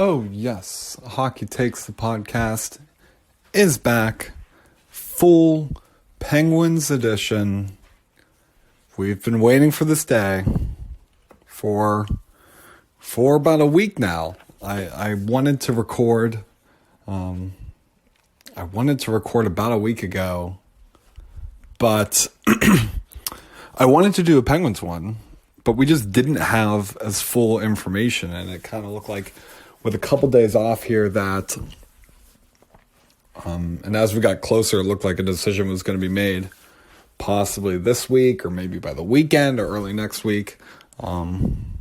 Oh, yes. Hockey Takes, the podcast is back. Full Penguins edition. We've been waiting for this day for about a week now. I wanted to record about a week ago, but I wanted to do a Penguins one, but we just didn't have as full information, and it kind of looked like with a couple days off here that, and as we got closer, it looked like a decision was going to be made possibly this week or maybe by the weekend or early next week. And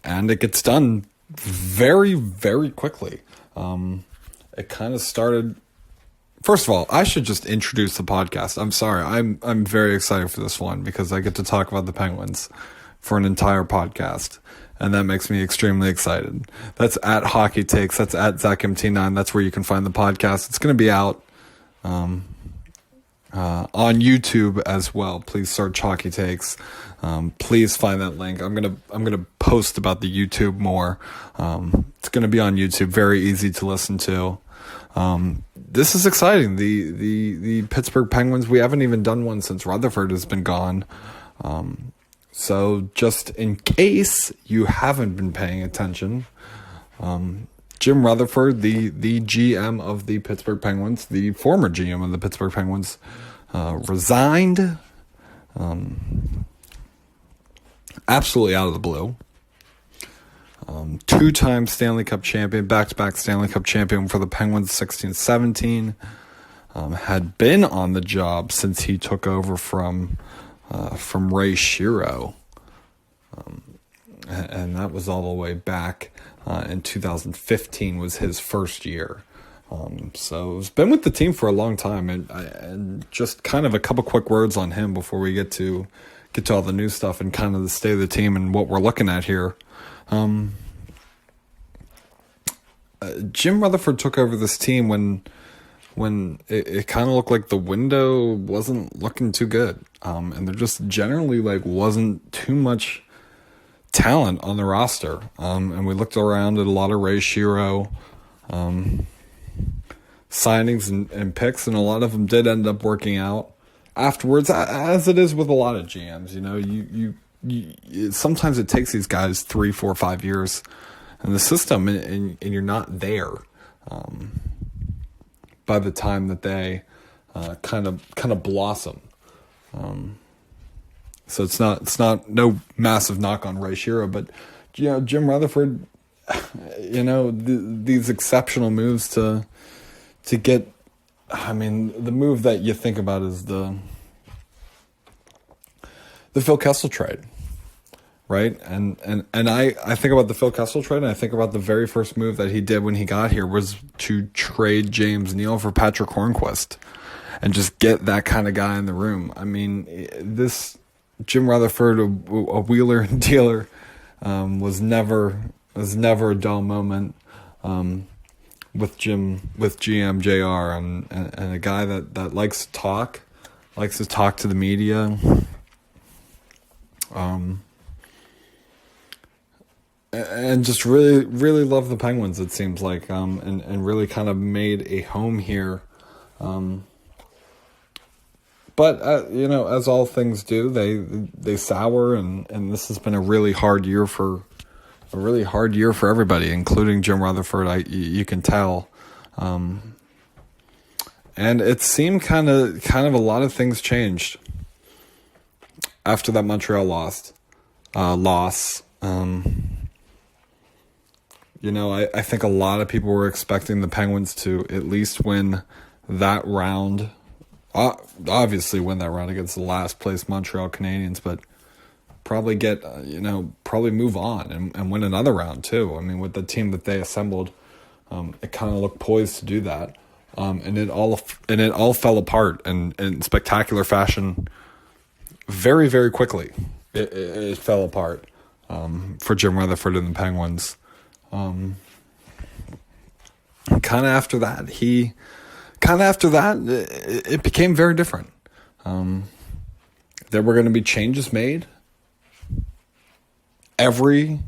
it gets done very, very quickly. It kind of started. First of all, I should just introduce the podcast. I'm sorry. I'm very excited for this one because I get to talk about the Penguins for an entire podcast. And that makes me extremely excited. That's at Hockey Takes. That's at ZachMT9. That's where you can find the podcast. It's going to be out on YouTube as well. Please search Hockey Takes. Please find that link. I'm gonna post about the YouTube more. It's going to be on YouTube. Very easy to listen to. This is exciting. The Pittsburgh Penguins. We haven't even done one since Rutherford has been gone. So just in case you haven't been paying attention, Jim Rutherford, the GM of the Pittsburgh Penguins, the former GM of the Pittsburgh Penguins, resigned absolutely out of the blue. Two-time Stanley Cup champion, back-to-back Stanley Cup champion for the Penguins, 16-17, had been on the job since he took over from Ray Shero, and that was all the way back in 2015 was his first year. So he's been with the team for a long time, and just kind of a couple quick words on him before we get to all the new stuff and kind of the state of the team and what we're looking at here. Jim Rutherford took over this team when it kind of looked like the window wasn't looking too good. And there just generally wasn't too much talent on the roster. And we looked around at a lot of Ray Shero signings and picks, and a lot of them did end up working out afterwards, as it is with a lot of GMs. You sometimes it takes these guys 3, 4, 5 years in the system, and you're not there by the time that they kind of blossom. So it's not no massive knock on Ray Shero, but Jim Rutherford, these exceptional moves to get. I mean, the move that you think about is the Phil Kessel trade, right? And I think about the Phil Kessel trade, and I think about the very first move that he did when he got here was to trade James Neal for Patrick Hornquist and just get that kind of guy in the room. I mean, this Jim Rutherford, a wheeler and dealer, was never a dull moment. With GM JR and a guy that likes to talk to the media, and just really, really love the Penguins, it seems like, and really kind of made a home here. But as all things do, they sour, and this has been a really hard year for everybody, including Jim Rutherford. You can tell, and it seemed kind of a lot of things changed after that Montreal loss. I think a lot of people were expecting the Penguins to at least win that round. Obviously, win that round against the last place Montreal Canadiens, but probably get, probably move on and win another round too. I mean, with the team that they assembled, it kind of looked poised to do that. And it all fell apart in spectacular fashion very, very quickly. It fell apart for Jim Rutherford and the Penguins. Kind of after that, it became very different. There were going to be changes made every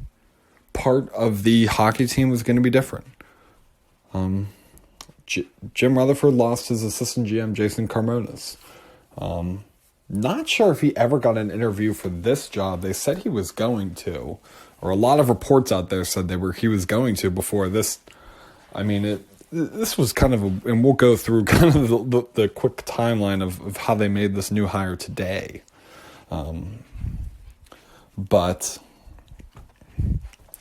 part of the hockey team was going to be different. Jim Rutherford lost his assistant GM, Jason Carmonas. Not sure if he ever got an interview for this job. They said he was going to, or a lot of reports out there said he was going to before this. I mean, this was kind of and we'll go through kind of the quick timeline of how they made this new hire today. But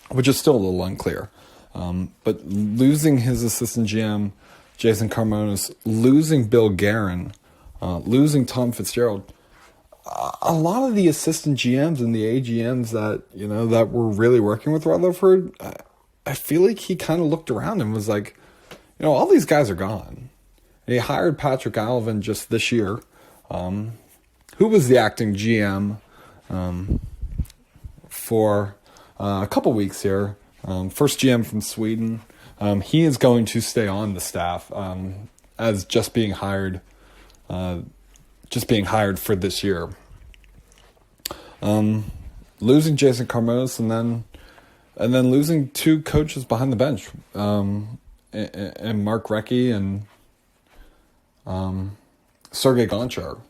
which is still a little unclear. But losing his assistant GM, Jason Carmonas, losing Bill Guerin, losing Tom Fitzgerald, a lot of the assistant GMs and the AGMs that were really working with Rutherford, I feel like he kind of looked around and was like, all these guys are gone. And he hired Patrick Alvin just this year, who was the acting GM for a couple weeks here. First GM from Sweden. He is going to stay on the staff as just being hired for this year. Losing Jason Carmonas and then losing two coaches behind the bench, and Mark Recchi and Sergei Gonchar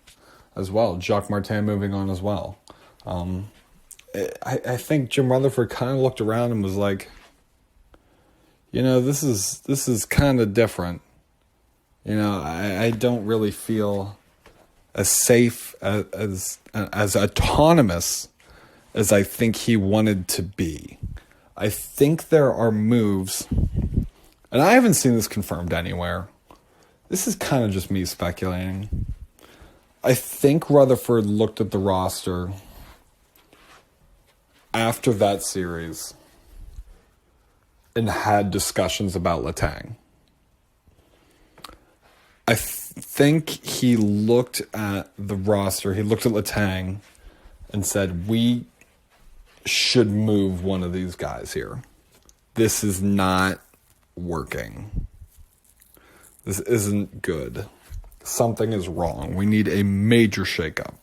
as well. Jacques Martin moving on as well. I think Jim Rutherford kind of looked around and was like, this is kind of different. I don't really feel as safe as autonomous as I think he wanted to be. I think there are moves, and I haven't seen this confirmed anywhere. This is kind of just me speculating. I think Rutherford looked at the roster after that series and had discussions about Letang. I think he looked at the roster, he looked at Letang and said, we should move one of these guys here. This is not working. This isn't good. Something is wrong. We need a major shakeup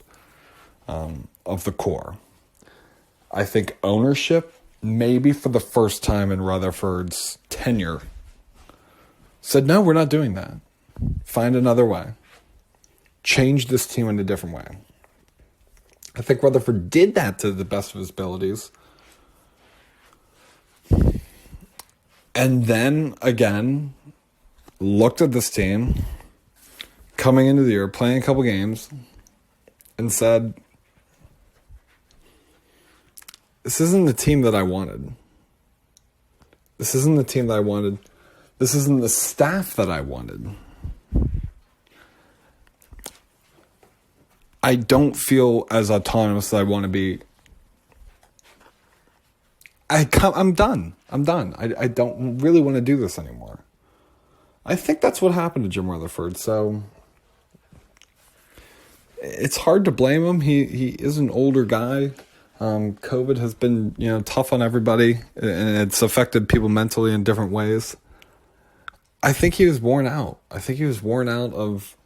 of the core. I think ownership, maybe for the first time in Rutherford's tenure, said, no, we're not doing that. Find another way. Change this team in a different way. I think Rutherford did that to the best of his abilities. And then, again, looked at this team coming into the year, playing a couple games, and said, this isn't the team that I wanted. This isn't the team that I wanted. This isn't the staff that I wanted. I don't feel as autonomous as I want to be. I'm done. I don't really want to do this anymore. I think that's what happened to Jim Rutherford. So it's hard to blame him. He is an older guy. COVID has been, tough on everybody, and it's affected people mentally in different ways. I think he was worn out. I think he was worn out of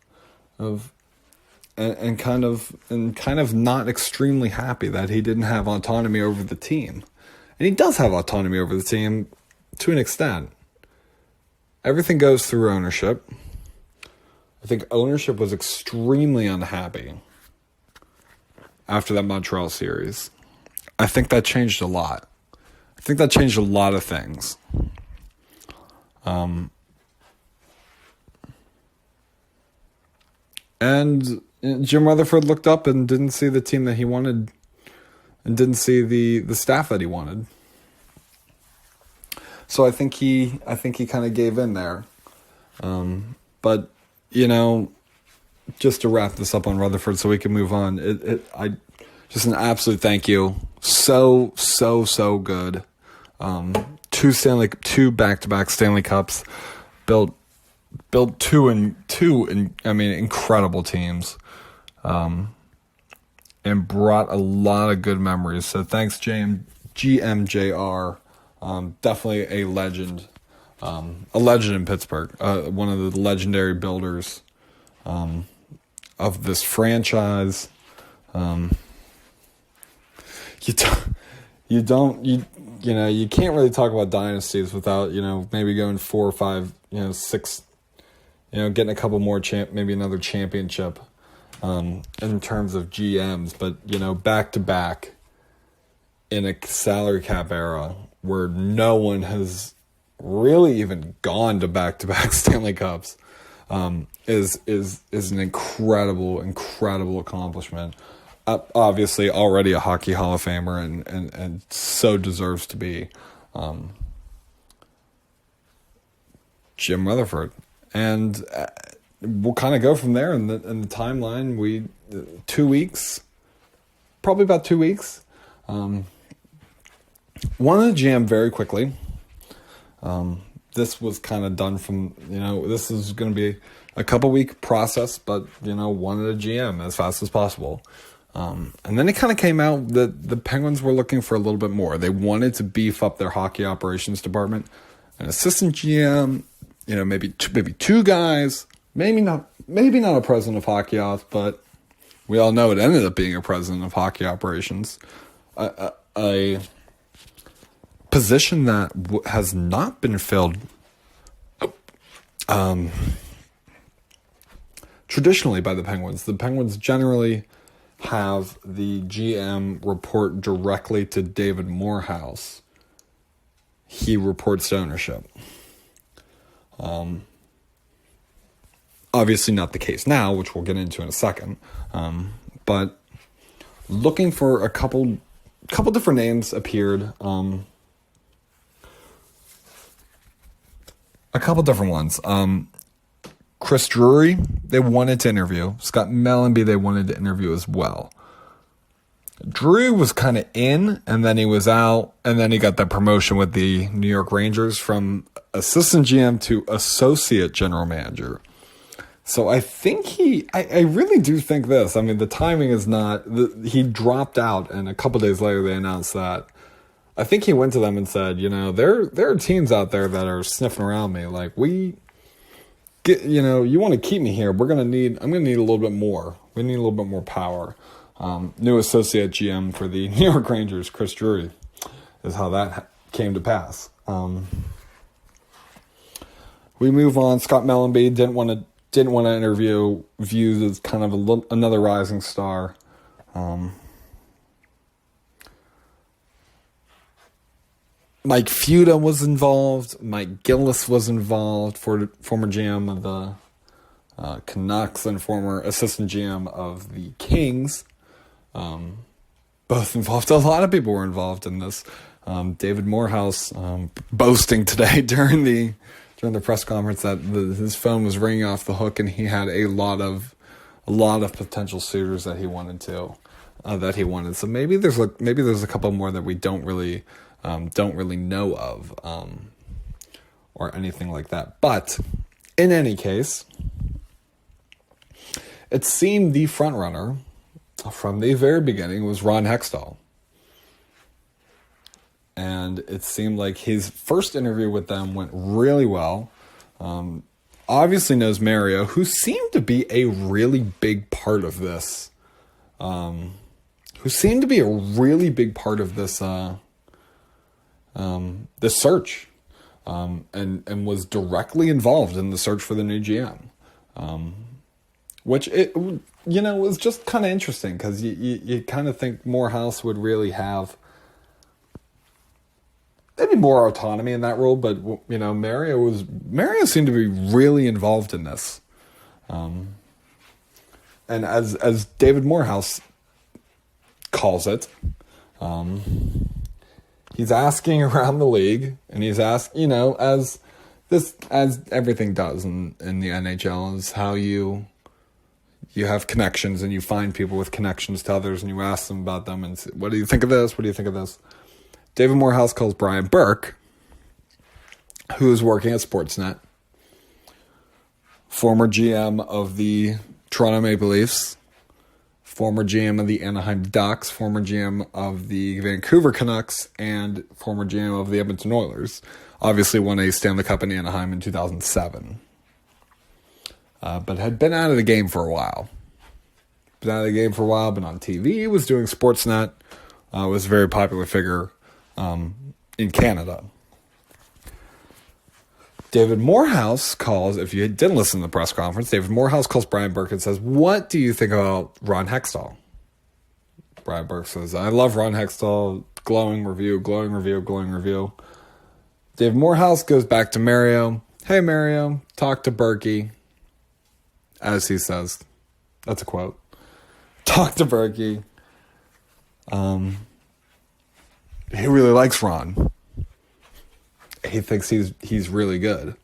kind of not extremely happy that he didn't have autonomy over the team. And he does have autonomy over the team to an extent. Everything goes through ownership. I think ownership was extremely unhappy after that Montreal series. I think that changed a lot. I think that changed a lot of things. And Jim Rutherford looked up and didn't see the team that he wanted and didn't see the staff that he wanted. So I think he kind of gave in there. But, just to wrap this up on Rutherford so we can move on, just an absolute thank you. So good. Two back-to-back Stanley Cups, built two incredible teams, and brought a lot of good memories. So thanks, GMJR. Definitely a legend in Pittsburgh. One of the legendary builders of this franchise. you can't really talk about dynasties without, maybe going 4 or 5, 6, getting a couple more maybe another championship, in terms of GMs, but, back to back in a salary cap era where no one has really even gone to back-to-back Stanley Cups, is an incredible accomplishment. Obviously, already a Hockey Hall of Famer and so deserves to be. Jim Rutherford, and we'll kind of go from there in the timeline. 2 weeks, probably about 2 weeks. Wanted to GM very quickly. This was kind of done from, this is going to be a couple week process, but, wanted a GM as fast as possible. And then it kind of came out that the Penguins were looking for a little bit more. They wanted to beef up their hockey operations department, an assistant GM, maybe two guys, maybe not a president of hockey ops, but we all know it ended up being a president of hockey operations. A position that has not been filled traditionally by the Penguins. The Penguins generally have the GM report directly to David Morehouse. He reports to ownership. Obviously not the case now, which we'll get into in a second. But looking for a couple different names appeared. A couple different ones. Chris Drury, they wanted to interview. Scott Mellanby, they wanted to interview as well. Drury was kind of in, and then he was out, and then he got that promotion with the New York Rangers from assistant GM to associate general manager. So I think I really do think this. I mean, the timing is not, he dropped out, and a couple days later they announced that. I think he went to them and said, there are teams out there that are sniffing around me. Like, you want to keep me here. I'm going to need a little bit more. We need a little bit more power. New associate GM for the New York Rangers, Chris Drury, is how that came to pass. We move on. Scott Mellanby didn't want to interview, viewed as kind of another rising star. Mike Fuda was involved. Mike Gillis was involved, former GM of the Canucks and former assistant GM of the Kings. Both involved. A lot of people were involved in this. David Morehouse boasting today during the press conference that his phone was ringing off the hook, and he had a lot of potential suitors that he wanted. So maybe there's a couple more that we don't really know of, or anything like that. But in any case, it seemed the front runner from the very beginning was Ron Hextall. And it seemed like his first interview with them went really well. Obviously knows Mario, who seemed to be a really big part of this. This search, and was directly involved in the search for the new GM, which was just kind of interesting, because you kind of think Morehouse would really have maybe more autonomy in that role, but Mario seemed to be really involved in this, and as David Morehouse calls it, he's asking around the league, and he's asking, as everything does in the NHL, is how you have connections, and you find people with connections to others, and you ask them about them, and say, what do you think of this? What do you think of this? David Morehouse calls Brian Burke, who is working at Sportsnet, former GM of the Toronto Maple Leafs, former GM of the Anaheim Ducks, former GM of the Vancouver Canucks, and former GM of the Edmonton Oilers. Obviously won a Stanley Cup in Anaheim in 2007. But had been out of the game for a while. Been on TV, was doing Sportsnet, was a very popular figure in Canada. David Morehouse calls, if you didn't listen to the press conference, David Morehouse calls Brian Burke and says, what do you think about Ron Hextall? Brian Burke says, I love Ron Hextall. Glowing review. David Morehouse goes back to Mario. Hey, Mario, talk to Berkey. As he says. That's a quote. Talk to Berkey. He really likes Ron. He thinks he's really good.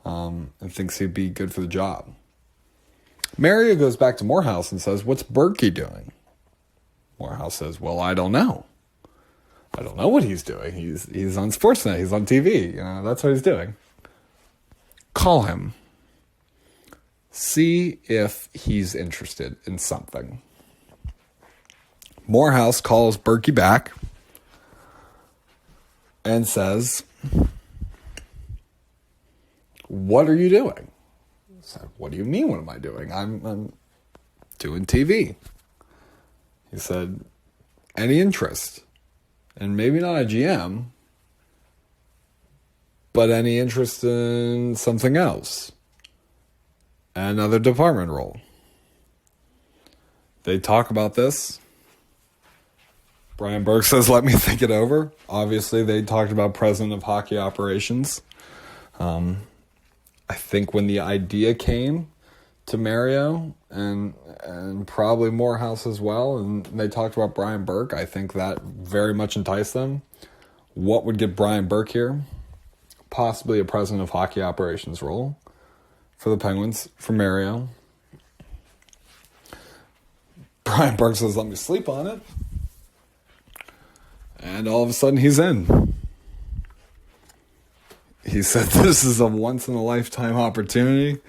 And thinks he'd be good for the job. Mario goes back to Morehouse and says, what's Berkey doing? Morehouse says, well, I don't know. I don't know what he's doing. He's on Sportsnet. He's on TV. That's what he's doing. Call him. See if he's interested in something. Morehouse calls Berkey back and says, what are you doing? I said, what do you mean, what am I doing? I'm doing TV. He said, any interest? And maybe not a GM, but any interest in something else? Another department role. They talk about this. Brian Burke says, let me think it over. Obviously, they talked about president of hockey operations. I think when the idea came to Mario and probably Morehouse as well, and they talked about Brian Burke, I think that very much enticed them. What would get Brian Burke here? Possibly a president of hockey operations role for the Penguins, for Mario. Brian Burke says, let me sleep on it. And all of a sudden, he's in. He said, this is a once-in-a-lifetime opportunity.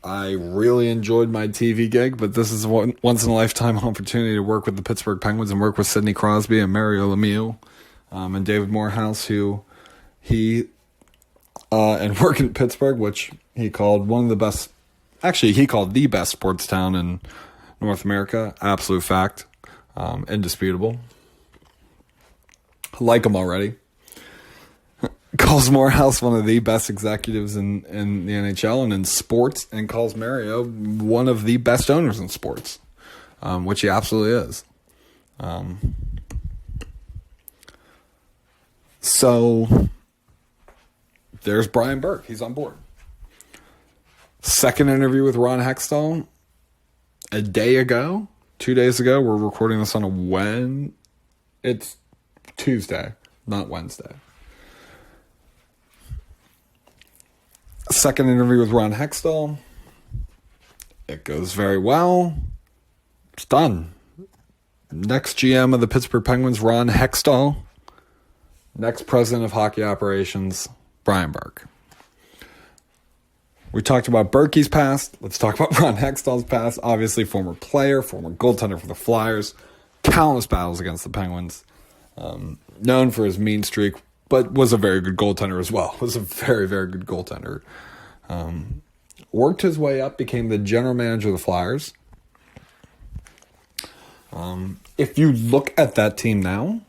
I really enjoyed my TV gig, but this is a once-in-a-lifetime opportunity to work with the Pittsburgh Penguins and work with Sidney Crosby and Mario Lemieux and David Morehouse, who and work in Pittsburgh, which he called one of the best, actually, he called the best sports town in North America. Absolute fact. Indisputable. Like him already. Calls Morehouse one of the best executives in the NHL and in sports, and calls Mario one of the best owners in sports, which he absolutely is. So there's Brian Burke. He's on board. Second interview with Ron Hextall a day ago, 2 days ago. We're recording this on it's Tuesday, not Wednesday. Second interview with Ron Hextall. It goes very well. It's done. Next GM of the Pittsburgh Penguins, Ron Hextall. Next president of hockey operations, Brian Burke. We talked about Berkey's past. Let's talk about Ron Hextall's past. Obviously, former player, former goaltender for the Flyers. Countless battles against the Penguins. Known for his mean streak, but was a very good goaltender as well. Was a very, very good goaltender. Worked his way up, became the general manager of the Flyers. If you look at that team now,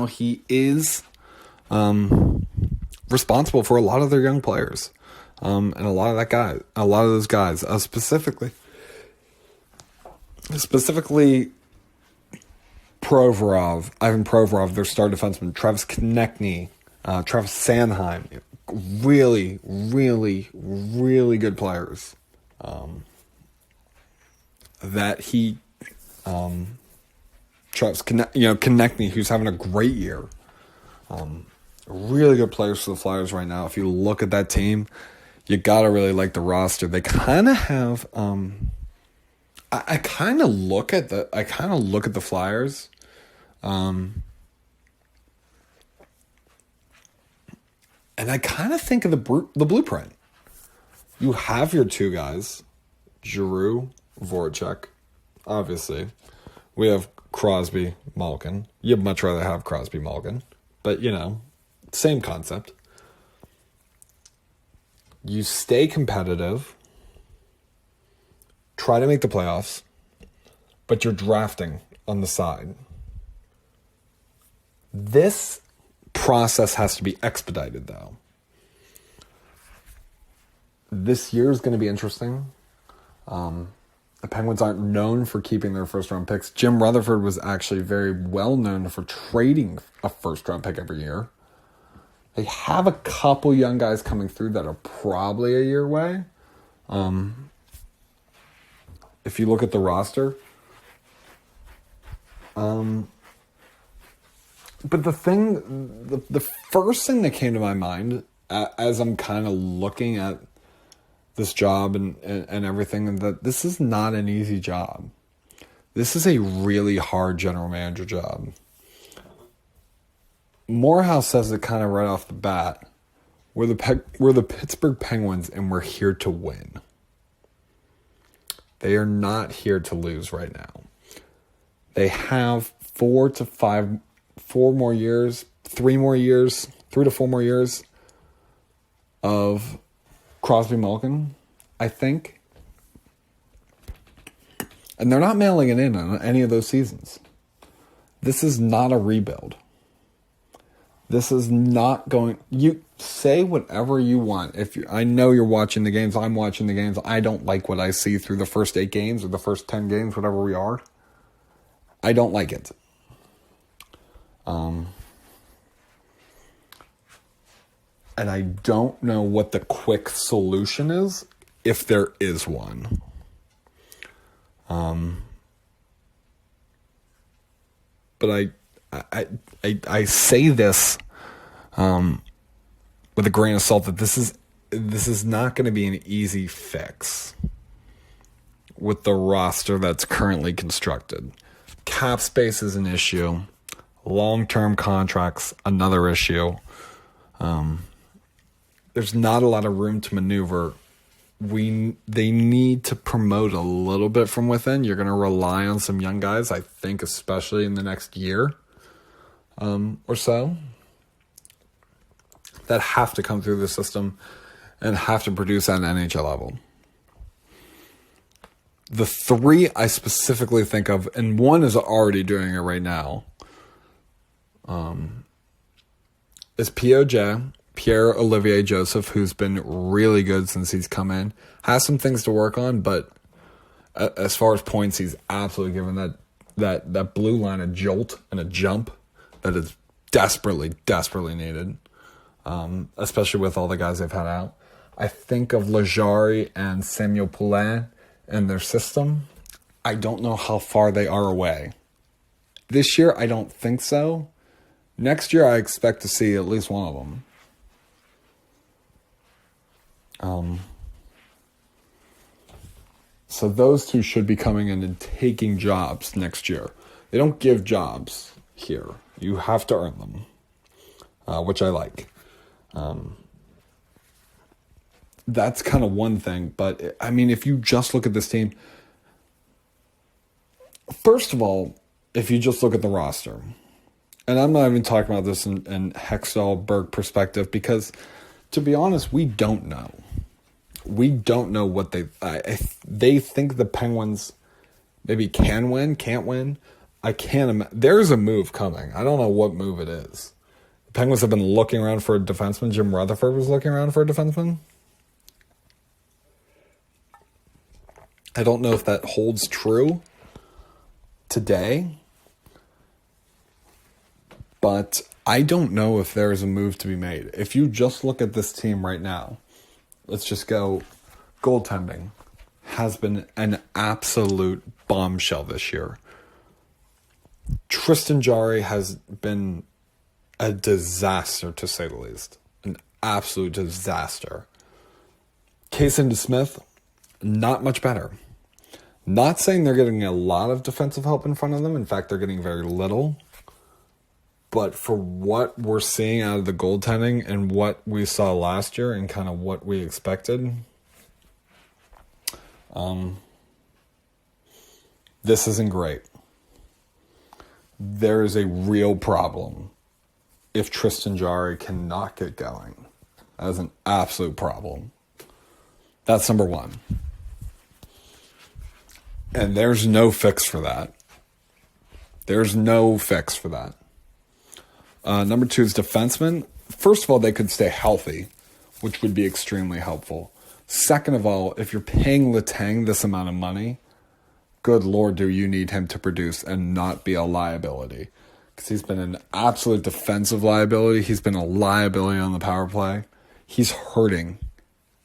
he is responsible for a lot of their young players, and a lot of those guys, specifically Ivan Provorov, their star defenseman, Travis Konechny, Travis Sanheim, really, really, really good players. That he, Travis Konechny, who's having a great year. Really good players for the Flyers right now. If you look at that team, you gotta really like the roster. They kind of have. I kind of look at the Flyers. And I kind of think of the blueprint. You have your two guys, Giroux, Voracek. Obviously, we have Crosby, Malkin. You'd much rather have Crosby, Malkin, but same concept. You stay competitive. Try to make the playoffs, but you're drafting on the side. This process has to be expedited, though. This year is going to be interesting. The Penguins aren't known for keeping their first-round picks. Jim Rutherford was actually very well known for trading a first-round pick every year. They have a couple young guys coming through that are probably a year away. If you look at the roster. But the first thing that came to my mind as I'm kind of looking at this job and everything, and that this is not an easy job. This is a really hard general manager job. Morehouse says it kind of right off the bat. We're the Pittsburgh Penguins, and we're here to win. They are not here to lose right now. They have 3 to 4 more years of Crosby Malkin, I think. And they're not mailing it in on any of those seasons. This is not a rebuild. This is not going... You say whatever you want. I know you're watching the games. I'm watching the games. I don't like what I see through the first 8 games or the first 10 games, whatever we are. I don't like it. And I don't know what the quick solution is, if there is one. But I say this with a grain of salt, that this is not going to be an easy fix with the roster that's currently constructed. Cap space is an issue. Long-term contracts, another issue. There's not a lot of room to maneuver. They need to promote a little bit from within. You're going to rely on some young guys, I think, especially in the next year or so, that have to come through the system and have to produce at an NHL level. The 3 I specifically think of, and one is already doing it right now, is Pierre-Olivier Joseph, who's been really good since he's come in. Has some things to work on, but as far as points, he's absolutely given that blue line a jolt and a jump that is desperately, desperately needed, especially with all the guys they've had out. I think of Lajari and Samuel Poulin and their system. I don't know how far they are away. This year, I don't think so. Next year, I expect to see at least one of them. So those 2 should be coming in and taking jobs next year. They don't give jobs here. You have to earn them, which I like. That's kind of one thing. But, I mean, if you just look at this team, first of all, if you just look at the roster, and I'm not even talking about this in Hextall-Berg perspective, because, to be honest, we don't know. We don't know what they think the Penguins maybe can win, can't win. I can't imagine. There's a move coming. I don't know what move it is. The Penguins have been looking around for a defenseman. Jim Rutherford was looking around for a defenseman. I don't know if that holds true today, but I don't know if there is a move to be made. If you just look at this team right now, let's just go goaltending. Has been an absolute bombshell this year. Tristan Jarry has been a disaster, to say the least. An absolute disaster. Casey DeSmith, not much better. Not saying they're getting a lot of defensive help in front of them. In fact, they're getting very little. But for what we're seeing out of the goaltending and what we saw last year and kind of what we expected, this isn't great. There is a real problem if Tristan Jarry cannot get going. That is an absolute problem. That's number 1. And there's no fix for that. There's no fix for that. Number 2 is defensemen. First of all, they could stay healthy, which would be extremely helpful. Second of all, if you're paying Letang this amount of money, good Lord, do you need him to produce and not be a liability? Because he's been an absolute defensive liability. He's been a liability on the power play. He's hurting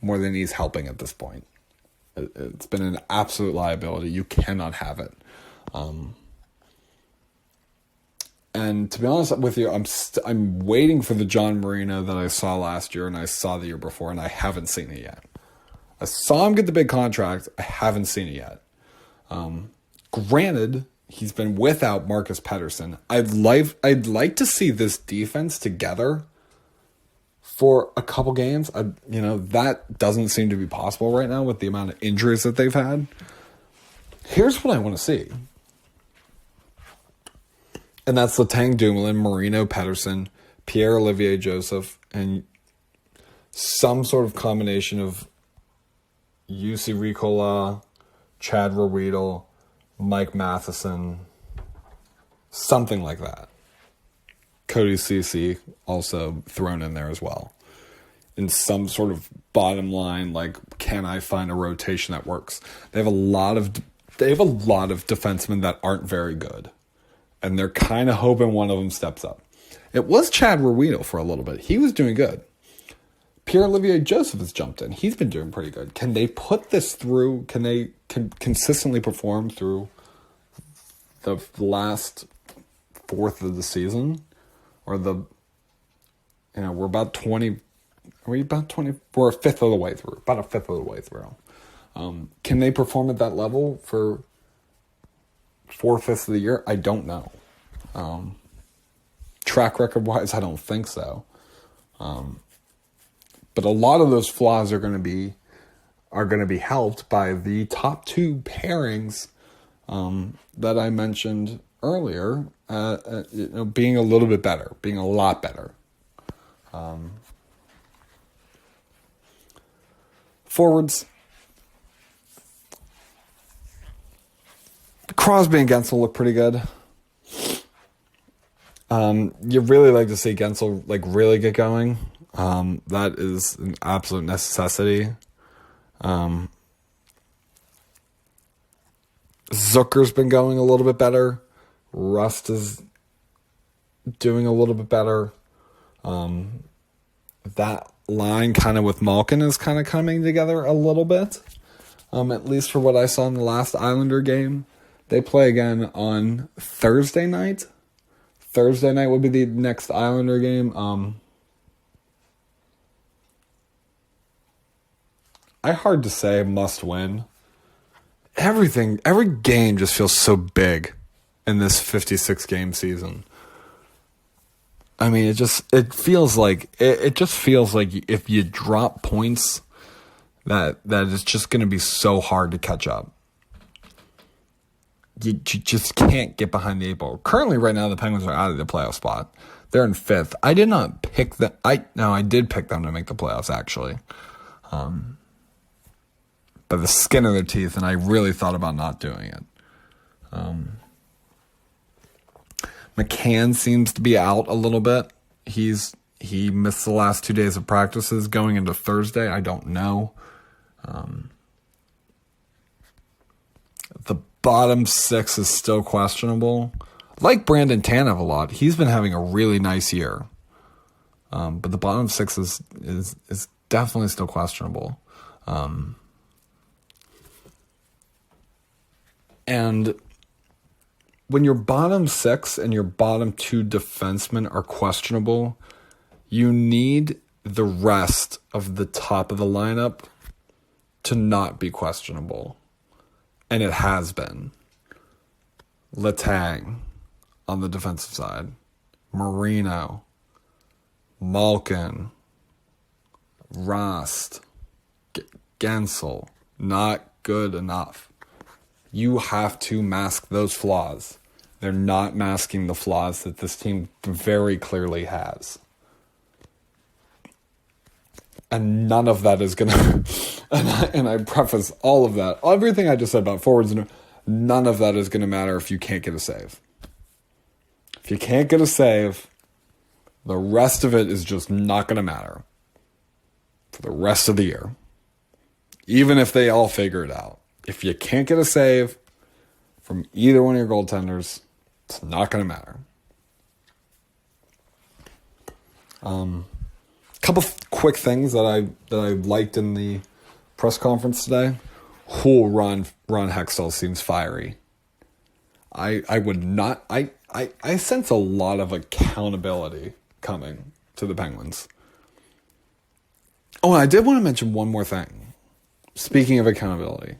more than he's helping at this point. It's been an absolute liability. You cannot have it. And to be honest with you, I'm waiting for the John Marino that I saw last year and I saw the year before, and I haven't seen it yet. I saw him get the big contract. I haven't seen it yet. Granted, he's been without Marcus Pettersson. I'd like to see this defense together for a couple games. That doesn't seem to be possible right now with the amount of injuries that they've had. Here's what I want to see. And that's Letang, Dumoulin, Marino, Pettersson, Pierre-Olivier Joseph, and some sort of combination of Jussi Riikola, Chad Ruedel, Mike Matheson, something like that. Cody Ceci also thrown in there as well. In some sort of bottom line, like, can I find a rotation that works? They have a lot of defensemen that aren't very good. And they're kind of hoping one of them steps up. It was Chad Ruedel for a little bit. He was doing good. Pierre-Olivier Joseph has jumped in. He's been doing pretty good. Can they put this through? Can they consistently perform through the last fourth of the season? Or we're about 20. Are we about 20? We're a fifth of the way through. About a fifth of the way through. Can they perform at that level for 4/5 of the year? I don't know. Track record wise, I don't think so. But a lot of those flaws are going to be helped by the top 2 pairings that I mentioned earlier. Being a little bit better, being a lot better. Forwards. Crosby and Gensel look pretty good. You really like to see Gensel really get going. That is an absolute necessity. Zucker's been going a little bit better. Rust is doing a little bit better. That line kind of with Malkin is kind of coming together a little bit. At least for what I saw in the last Islander game. They play again on Thursday night. Thursday night will be the next Islander game. Hard to say must win. Every game just feels so big in this 56 game season. I mean, it just feels like if you drop points, that it's just going to be so hard to catch up. You just can't get behind the 8 ball. Currently, right now, the Penguins are out of the playoff spot. They're in 5th. I did not pick them. I did pick them to make the playoffs, actually. By the skin of their teeth, and I really thought about not doing it. McCann seems to be out a little bit. He missed the last 2 days of practices going into Thursday. I don't know. The bottom 6 is still questionable. Like Brandon Tanev a lot. He's been having a really nice year. But the bottom 6 is definitely still questionable. And when your bottom 6 and your bottom 2 defensemen are questionable, you need the rest of the top of the lineup to not be questionable. And it has been. Letang on the defensive side. Marino. Malkin. Rust. Gensel. Not good enough. You have to mask those flaws. They're not masking the flaws that this team very clearly has. And none of that is going to... And I preface all of that. Everything I just said about forwards, none of that is going to matter if you can't get a save. If you can't get a save, the rest of it is just not going to matter for the rest of the year. Even if they all figure it out. If you can't get a save from either one of your goaltenders, it's not going to matter. Couple quick things that I liked in the press conference today. Ron Hextall seems fiery. I would not. I sense a lot of accountability coming to the Penguins. Oh, and I did want to mention one more thing. Speaking of accountability,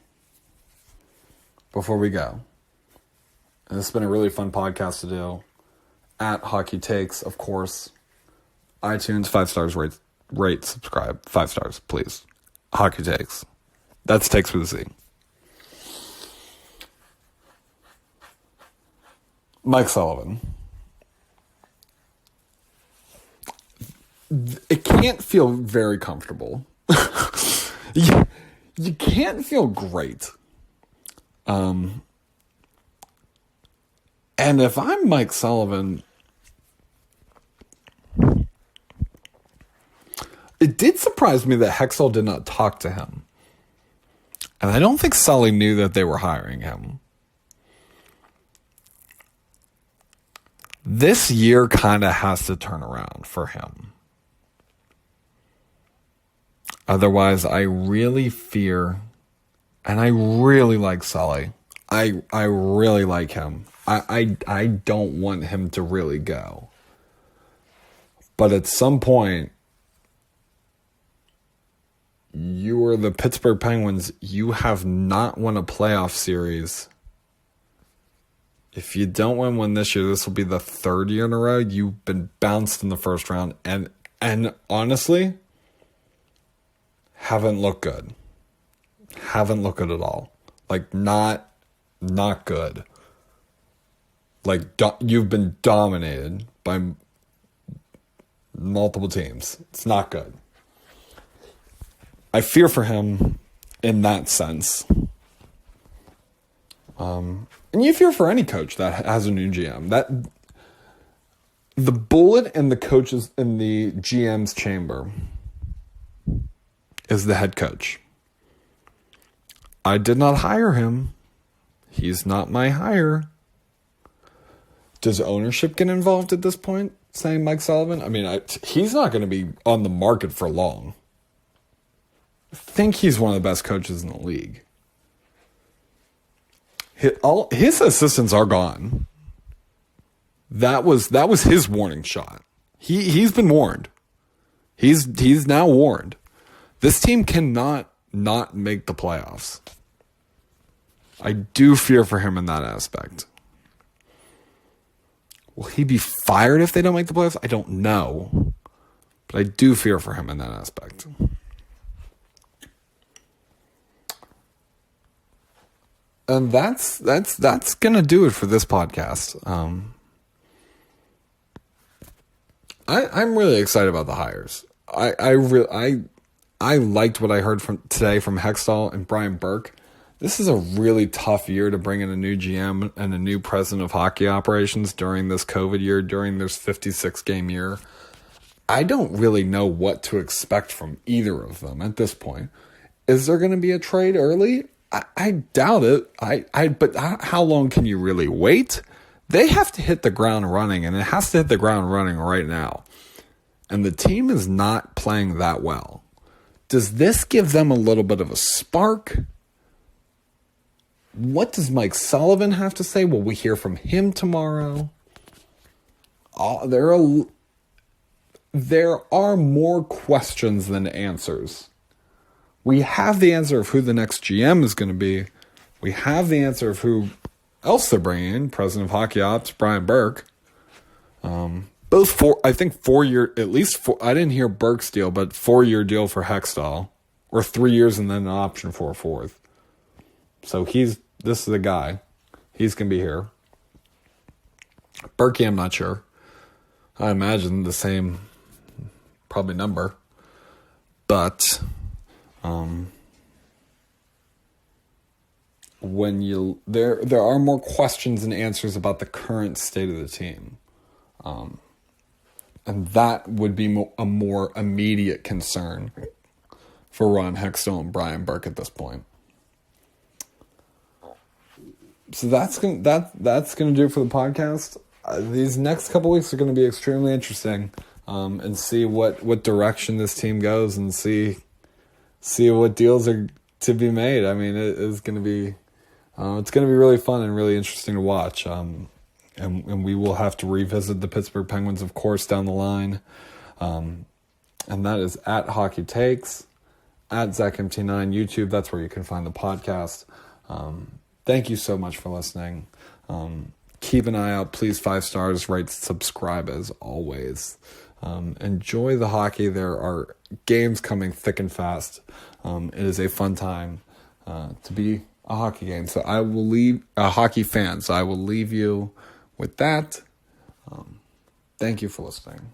before we go, and this has been a really fun podcast to do. At Hockey Takes, of course. iTunes, 5 stars, rate, subscribe. 5 stars, please. Hockey Takes. That's Takes with a Z. Mike Sullivan. It can't feel very comfortable. You can't feel great. And if I'm Mike Sullivan, it did surprise me that Hextall did not talk to him. And I don't think Sully knew that they were hiring him. This year kind of has to turn around for him. Otherwise, I really fear, and I really like Sully. I really like him. I don't want him to really go. But at some point, you are the Pittsburgh Penguins. You have not won a playoff series. If you don't win one this year, this will be the 3rd year in a row. You've been bounced in the first round. And honestly, haven't looked good. Haven't looked good at all. Not good. You've been dominated by multiple teams. It's not good. I fear for him in that sense. And you fear for any coach that has a new GM. That the bullet in the coaches in the GM's chamber is the head coach. I did not hire him. He's not my hire. Does ownership get involved at this point? Saying Mike Sullivan? I mean, he's not going to be on the market for long. I think he's one of the best coaches in the league. His assistants are gone. That was his warning shot. He's been warned. He's now warned. This team cannot not make the playoffs. I do fear for him in that aspect. Will he be fired if they don't make the playoffs? I don't know. But I do fear for him in that aspect. And that's gonna do it for this podcast. I'm really excited about the hires. I liked what I heard today from Hextall and Brian Burke. This is a really tough year to bring in a new GM and a new president of hockey operations during this COVID year, during this 56-game year. I don't really know what to expect from either of them at this point. Is there going to be a trade early? I doubt it. But how long can you really wait? They have to hit the ground running, and it has to hit the ground running right now. And the team is not playing that well. Does this give them a little bit of a spark? What does Mike Sullivan have to say? Will we hear from him tomorrow? There are more questions than answers. We have the answer of who the next GM is going to be. We have the answer of who else they're bringing in. President of Hockey Ops, Brian Burke. Both 4 year, at least four. I didn't hear Burke's deal, but 4-year deal for Hextall, or 3 years and then an option for a 4th. So this is the guy. He's going to be here. Berkey, I'm not sure. I imagine the same, probably number. But when there are more questions and answers about the current state of the team. And that would be a more immediate concern for Ron Hextall and Brian Burke at this point. So that's gonna do it for the podcast. These next couple weeks are going to be extremely interesting, and see what direction this team goes, and see what deals are to be made. I mean, it is going to be it's going to be really fun and really interesting to watch. And we will have to revisit the Pittsburgh Penguins, of course, down the line. And that is at Hockey Takes, at ZachMT9 YouTube. That's where you can find the podcast. Thank you so much for listening. Keep an eye out. Please, 5 stars, rate, subscribe as always. Enjoy the hockey. There are games coming thick and fast. It is a fun time to be a hockey game. So I will leave a hockey fan. So I will leave you with that. Thank you for listening.